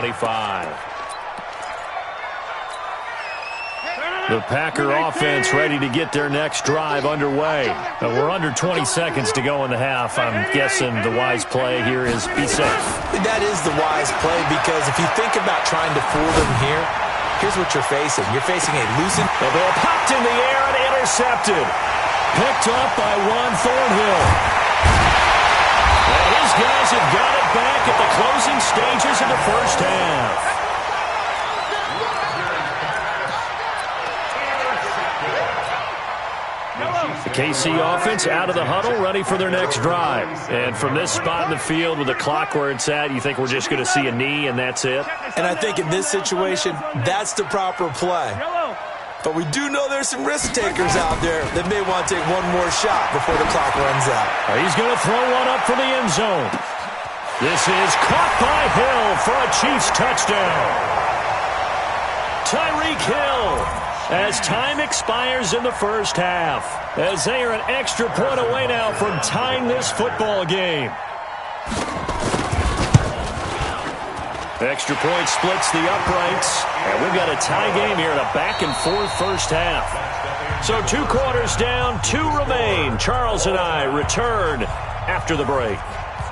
25. The Packer offense ready to get their next drive underway. We're under 20 seconds to go in the half. I'm guessing the wise play here is be safe. That is the wise play, because if you think about trying to fool them here, here's what you're facing. You're facing a loosened. The ball popped in the air and intercepted. Picked up by Juan Thornhill. And his guys have got it back at the closing stages of the first half. The KC offense out of the huddle, ready for their next drive. And from this spot in the field with the clock where it's at, you think we're just going to see a knee and that's it? And I think in this situation, that's the proper play. But we do know there's some risk takers out there that may want to take one more shot before the clock runs out. He's going to throw one up for the end zone. This is caught by Hill for a Chiefs touchdown. Tyreek Hill. As time expires in the first half, as they are an extra point away now from tying this football game. Extra point splits the uprights, and we've got a tie game here in a back-and-forth first half. So 2 quarters down, 2 remain. Charles and I return after the break.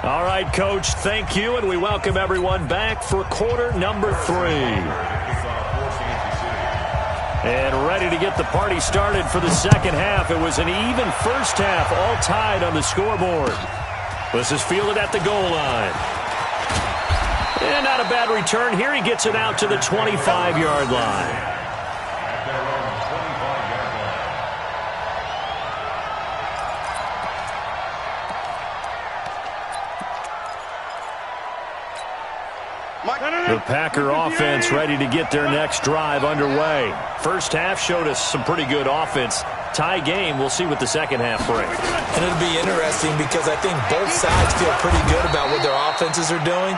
All right, Coach, thank you, and we welcome everyone back for quarter number 3. And ready to get the party started for the second half. It was an even first half, all tied on the scoreboard. This is fielded at the goal line. And not a bad return here. He gets it out to the 25-yard line. The Packer offense ready to get their next drive underway. First half showed us some pretty good offense. Tie game, we'll see what the second half brings. And it'll be interesting because I think both sides feel pretty good about what their offenses are doing.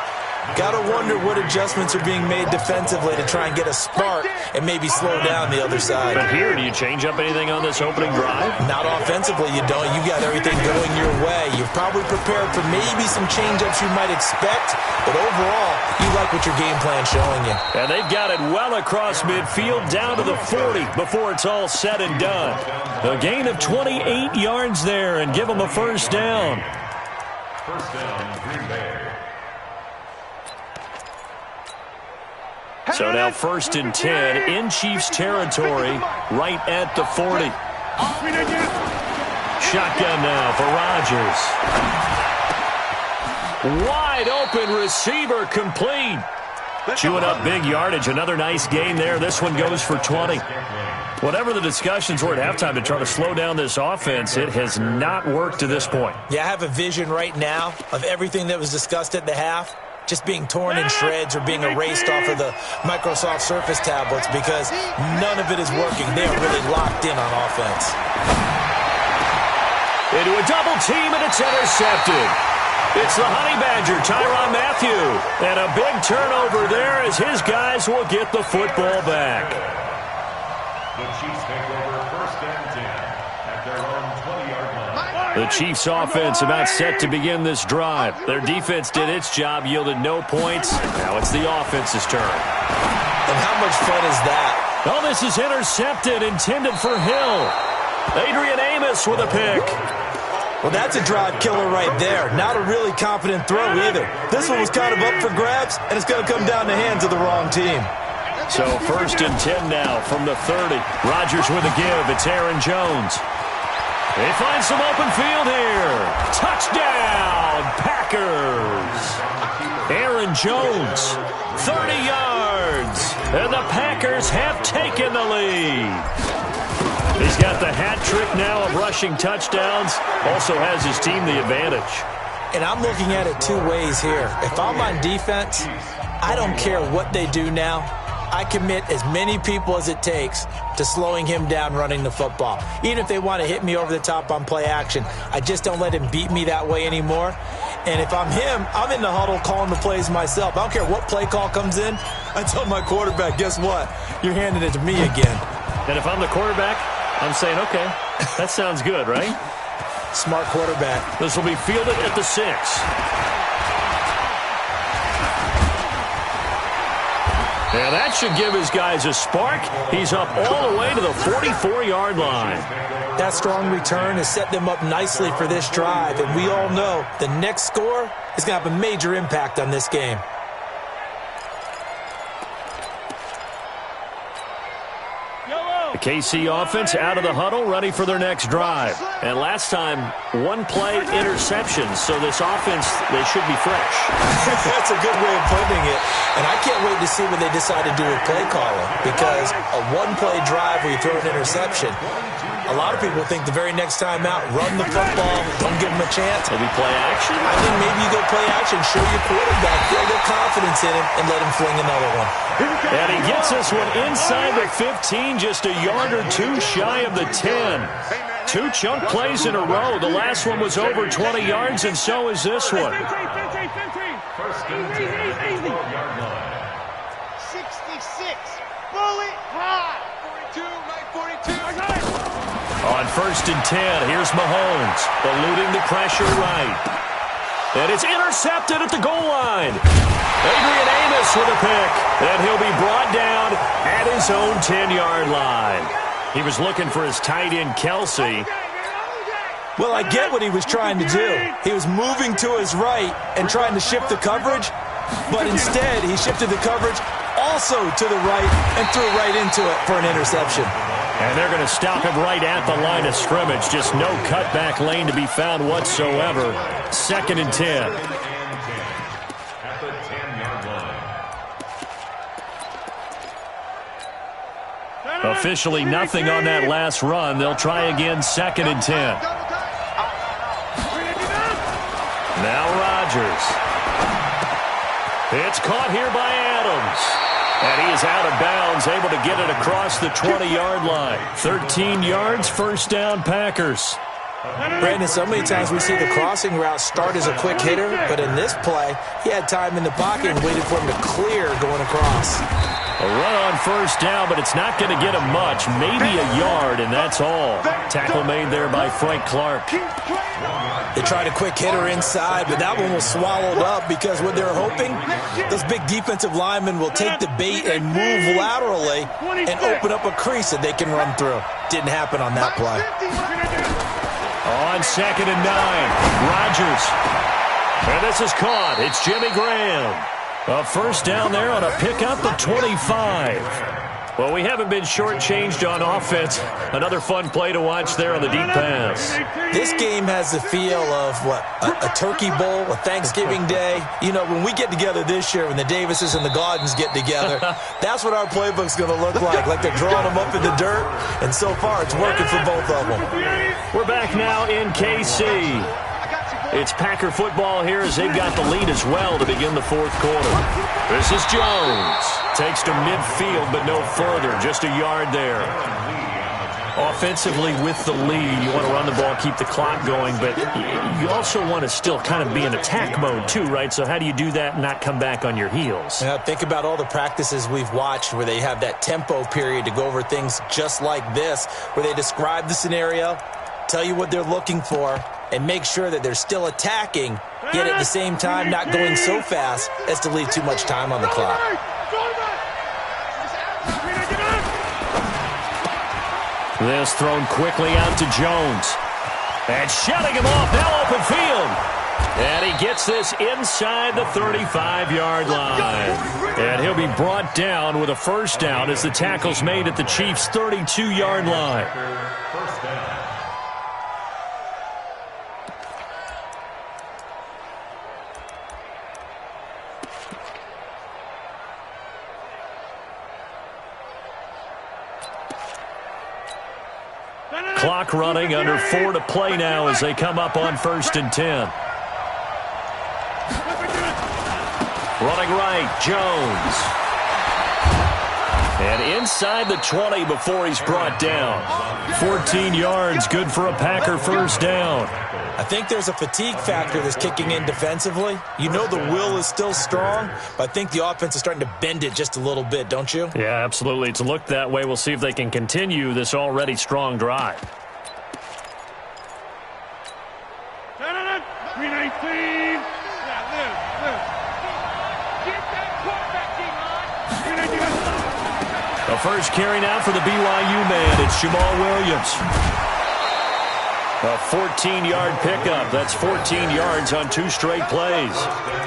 Got to wonder what adjustments are being made defensively to try and get a spark and maybe slow down the other side. But here, do you change up anything on this opening drive? Not offensively, you don't. You got everything going your way. You've probably prepared for maybe some change-ups you might expect, but overall, you like what your game plan's showing you. And they've got it well across midfield down to the 40 before it's all said and done. A gain of 28 yards there and give them a first down. First down, Green Bay. So now 1st and 10 in Chiefs territory, right at the 40. Shotgun now for Rodgers. Wide open receiver complete. Chewing up big yardage. Another nice gain there. This one goes for 20. Whatever the discussions were at halftime to try to slow down this offense, it has not worked to this point. Yeah, I have a vision right now of everything that was discussed at the half just being torn in shreds or being erased off of the Microsoft Surface tablets because none of it is working. They are really locked in on offense. Into a double team, and it's intercepted. It's the Honey Badger, Tyrann Mathieu. And a big turnover there as his guys will get the football back. The Chiefs take over 1st and 10 at their own 20-yard line. The Chiefs offense about set to begin this drive. Their defense did its job, yielded no points. Now it's the offense's turn. And how much fun is that? Oh, this is intercepted, intended for Hill. Adrian Amos with a pick. Well, that's a drive killer right there. Not a really confident throw either. This one was kind of up for grabs, and it's going to come down the hands of the wrong team. So 1st and 10 now from the 30. Rodgers with a give. It's Aaron Jones. They find some open field here. Touchdown, Packers. Aaron Jones, 30 yards. And the Packers have taken the lead. He's got the hat trick now of rushing touchdowns. Also has his team the advantage. And I'm looking at it 2 ways here. If I'm on defense, I don't care what they do now. I commit as many people as it takes to slowing him down running the football. Even if they want to hit me over the top on play action, I just don't let him beat me that way anymore. And if I'm him, I'm in the huddle calling the plays myself. I don't care what play call comes in. I tell my quarterback, guess what? You're handing it to me again. And if I'm the quarterback, I'm saying, okay, that sounds good, right? Smart quarterback. This will be fielded at the 6. And that should give his guys a spark. He's up all the way to the 44-yard line. That strong return has set them up nicely for this drive, and we all know the next score is going to have a major impact on this game. The KC offense out of the huddle, ready for their next drive. And last time, one-play interceptions, so this offense, they should be fresh. That's a good way of putting it. And I can't wait to see what they decide to do with play calling, because a one-play drive where you throw an interception, a lot of people think the very next time out, run the football, don't give them a chance. Maybe play action? I think maybe you go play action, show your quarterback, build their confidence in him, and let him fling another one. And he gets this one inside the 15, just a yard or two shy of the 10. Two chunk plays in a row. The last one was over 20 yards, and so is this one. First and 10 at the 12-yard line. 66. Bullet high. 42, right 42. On first and 10, here's Mahomes, eluding the pressure right. And it's intercepted at the goal line. Adrian Amos with a pick, and he'll be brought down at his own 10-yard line. He was looking for his tight end, Kelsey. Well, I get what he was trying to do. He was moving to his right and trying to shift the coverage, but instead he shifted the coverage also to the right and threw right into it for an interception. And they're going to stop him right at the line of scrimmage. Just no cutback lane to be found whatsoever. Second and 10. At the 10-yard line. Officially nothing on that last run. They'll try again, second and 10. Now Rodgers. It's caught here by Adams. And he is out of bounds, able to get it across the 20-yard line. 13 yards, first down, Packers. Brandon, so many times we see the crossing route start as a quick hitter, but in this play, he had time in the pocket and waited for him to clear going across. A run on first down, but it's not going to get him much. Maybe a yard, and that's all. Tackle made there by Frank Clark. They tried a quick hitter inside, but that one was swallowed up because what they're hoping, those big defensive linemen will take the bait and move laterally and open up a crease that they can run through. Didn't happen on that play. On second and 9, Rodgers. And this is caught. It's Jimmy Graham. A first down there on a pickup at 25. Well, we haven't been shortchanged on offense. Another fun play to watch there on the deep pass. This game has the feel of, what, a turkey bowl, a Thanksgiving day. You know, when we get together this year, when the Davises and the Gaudens get together, that's what our playbook's going to look like they're drawing them up in the dirt, and so far it's working for both of them. We're back now in KC. It's Packer football here as they've got the lead as well to begin the fourth quarter. This is Jones. Takes to midfield, but no further. Just a yard there. Offensively with the lead, you want to run the ball, keep the clock going, but you also want to still kind of be in attack mode too, right? So how do you do that and not come back on your heels? Yeah, think about all the practices we've watched where they have that tempo period to go over things just like this, where they describe the scenario, tell you what they're looking for, and make sure that they're still attacking, yet at the same time not going so fast as to leave too much time on the clock. This thrown quickly out to Jones. And shutting him off, now open field. And he gets this inside the 35-yard line. And he'll be brought down with a first down as the tackle's made at the Chiefs' 32-yard line. First down. Clock running, under 4 to play now as they come up on first and 10. Running right, Jones. And inside the 20 before he's brought down. 14 yards, good for a Packer first down. I think there's a fatigue factor that's kicking in defensively. You know the will is still strong, but I think the offense is starting to bend it just a little bit, don't you? Yeah, absolutely. It's looked that way. We'll see if they can continue this already strong drive. 319. Get that quarterback, The first carry now for the BYU man. It's Jamal Williams. A 14-yard pickup. That's 14 yards on 2 straight plays.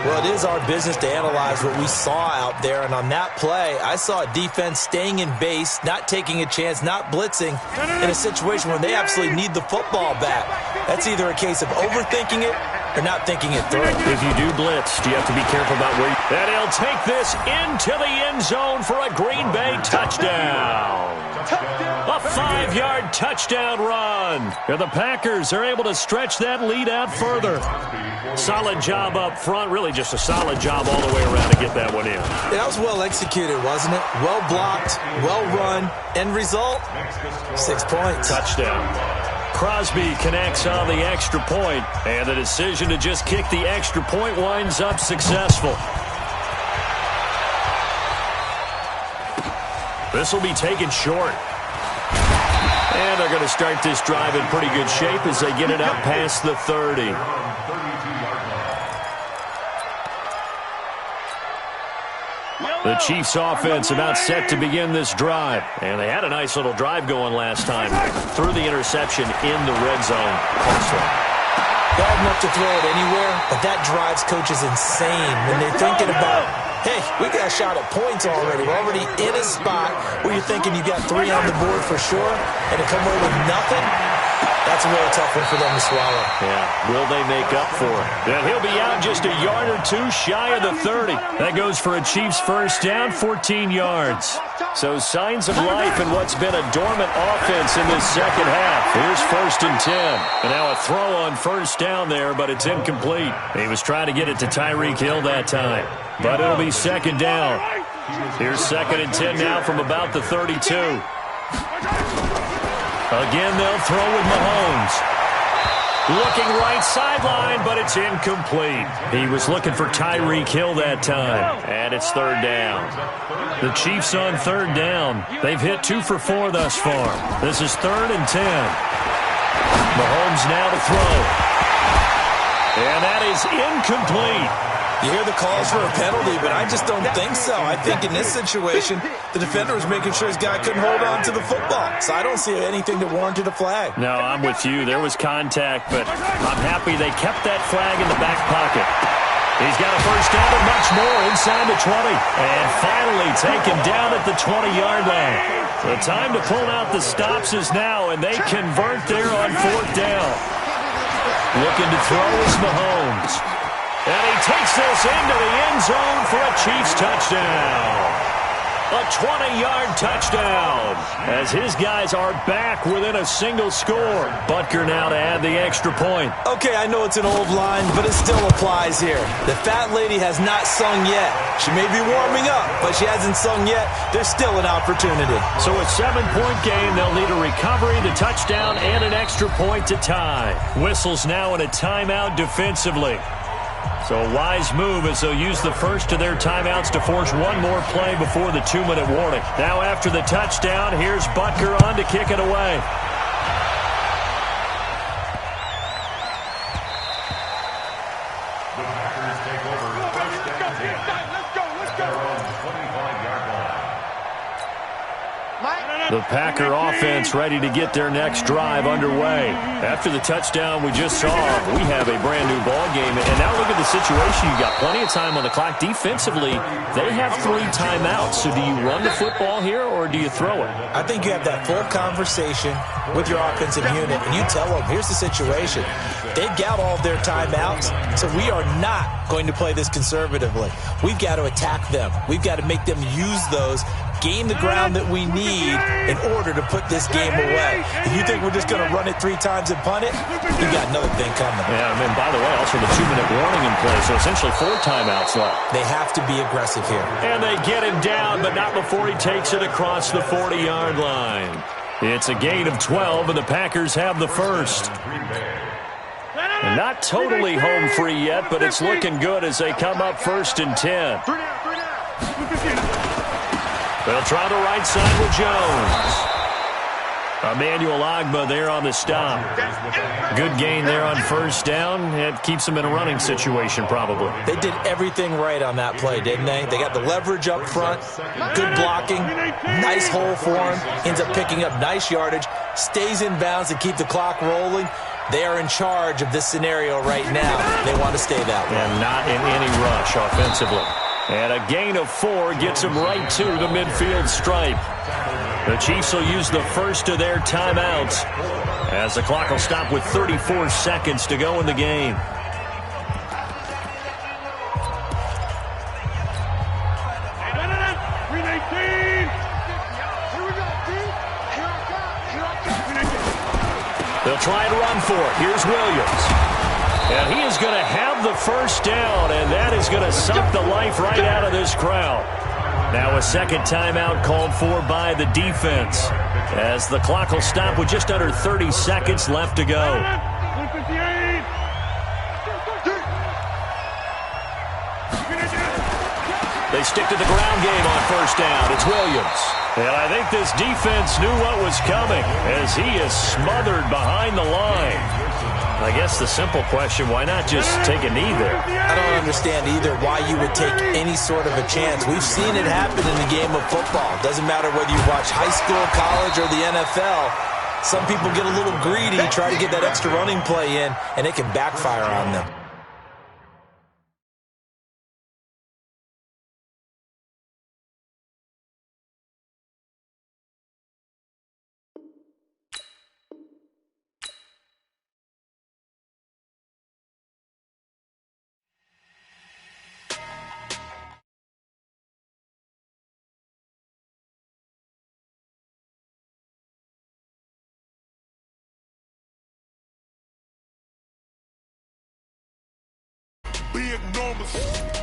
Well, it is our business to analyze what we saw out there. And on that play, I saw a defense staying in base, not taking a chance, not blitzing in a situation where they absolutely need the football back. That's either a case of overthinking it or not thinking it through. If you do blitz, do you have to be careful about where you... And he'll take this into the end zone for a Green Bay touchdown. A 5-yard touchdown run. And the Packers are able to stretch that lead out further. Solid job up front. Really just a solid job all the way around to get that one in. That was well executed, wasn't it? Well blocked, well run. End result, 6 points. Touchdown. Crosby connects on the extra point, and the decision to just kick the extra point winds up successful. This will be taken short. And they're going to start this drive in pretty good shape as they get it up past the 30. The Chiefs offense about set to begin this drive. And they had a nice little drive going last time. Threw the interception in the red zone. Bad enough to throw it anywhere, but that drives coaches insane when they're thinking about, hey, we got a shot at points already. We're already in a spot where you're thinking you got 3 on the board for sure, and to come away with nothing, that's a really tough one for them to swallow. Yeah, will they make up for it? And he'll be out just a yard or 2 shy of the 30. That goes for a Chiefs first down, 14 yards. So signs of life in what's been a dormant offense in this second half. Here's 1st and 10. And now a throw on first down there, but it's incomplete. He was trying to get it to Tyreek Hill that time. But it'll be 2nd down. Here's 2nd and 10 now from about the 32. Again, they'll throw with Mahomes. Looking right sideline, but it's incomplete. He was looking for Tyreek Hill that time. And it's 3rd down. The Chiefs on 3rd down. They've hit 2 for 4 thus far. This is 3rd and 10. Mahomes now to throw. And that is incomplete. You hear the calls for a penalty, but I just don't think so. I think in this situation, the defender was making sure his guy couldn't hold on to the football. So I don't see anything that warranted a flag. No, I'm with you. There was contact, but I'm happy they kept that flag in the back pocket. He's got a first down and much more inside the 20. And finally taken down at the 20-yard line. The time to pull out the stops is now, and they convert there on 4th down. Looking to throw is Mahomes. And he takes this into the end zone for a Chiefs touchdown. A 20-yard touchdown as his guys are back within a single score. Butker now to add the extra point. Okay, I know it's an old line, but it still applies here. The fat lady has not sung yet. She may be warming up, but she hasn't sung yet. There's still an opportunity. So a 7-point game. They'll need a recovery, the touchdown, and an extra point to tie. Whistles now in a timeout defensively. So a wise move as they'll use the first of their timeouts to force one more play before the 2-minute warning. Now after the touchdown, here's Butker on to kick it away. The Packers take over 1st and 10. Let's go. On the 25-yard line. The Packer offense ready to get their next drive underway. After the touchdown we just saw, we have a brand new ball game. And now look at the situation. You've got plenty of time on the clock. Defensively, they have 3 timeouts. So do you run the football here or do you throw it? I think you have that full conversation with your offensive unit, and you tell them, here's the situation. They've got all of their timeouts, so we are not going to play this conservatively. We've got to attack them. We've got to make them use those, gain the ground that we need in order to put this game away. If you think we're just going to run it 3 times and punt it, you got another thing coming. Yeah, I mean, by the way, also the 2-minute warning in play, so essentially 4 timeouts left. They have to be aggressive here. And they get him down, but not before he takes it across the 40-yard line. It's a gain of 12, and the Packers have the first. And not totally home free yet, but it's looking good as they come up 1st and 10. They'll try the right side with Jones. Emmanuel Ogbah there on the stop. Good gain there on first down. It keeps them in a running situation probably. They did everything right on that play, didn't they? They got the leverage up front, good blocking, nice hole for him, ends up picking up nice yardage, stays in bounds to keep the clock rolling. They are in charge of this scenario right now. They want to stay that way. And not in any rush offensively. And a gain of 4 gets them right to the midfield stripe. The Chiefs will use the first of their timeouts as the clock will stop with 34 seconds to go in the game. They'll try and run for it. Here's Williams. And he is going to have the first down, and that is going to suck the life right out of this crowd. Now a second timeout called for by the defense as the clock will stop with just under 30 seconds left to go. They stick to the ground game on first down. It's Williams. And I think this defense knew what was coming as he is smothered behind the line. I guess the simple question, why not just take a knee there? I don't understand either why you would take any sort of a chance. We've seen it happen in the game of football. Doesn't matter whether you watch high school, college, or the NFL. Some people get a little greedy, try to get that extra running play in, and it can backfire on them. Big numbers.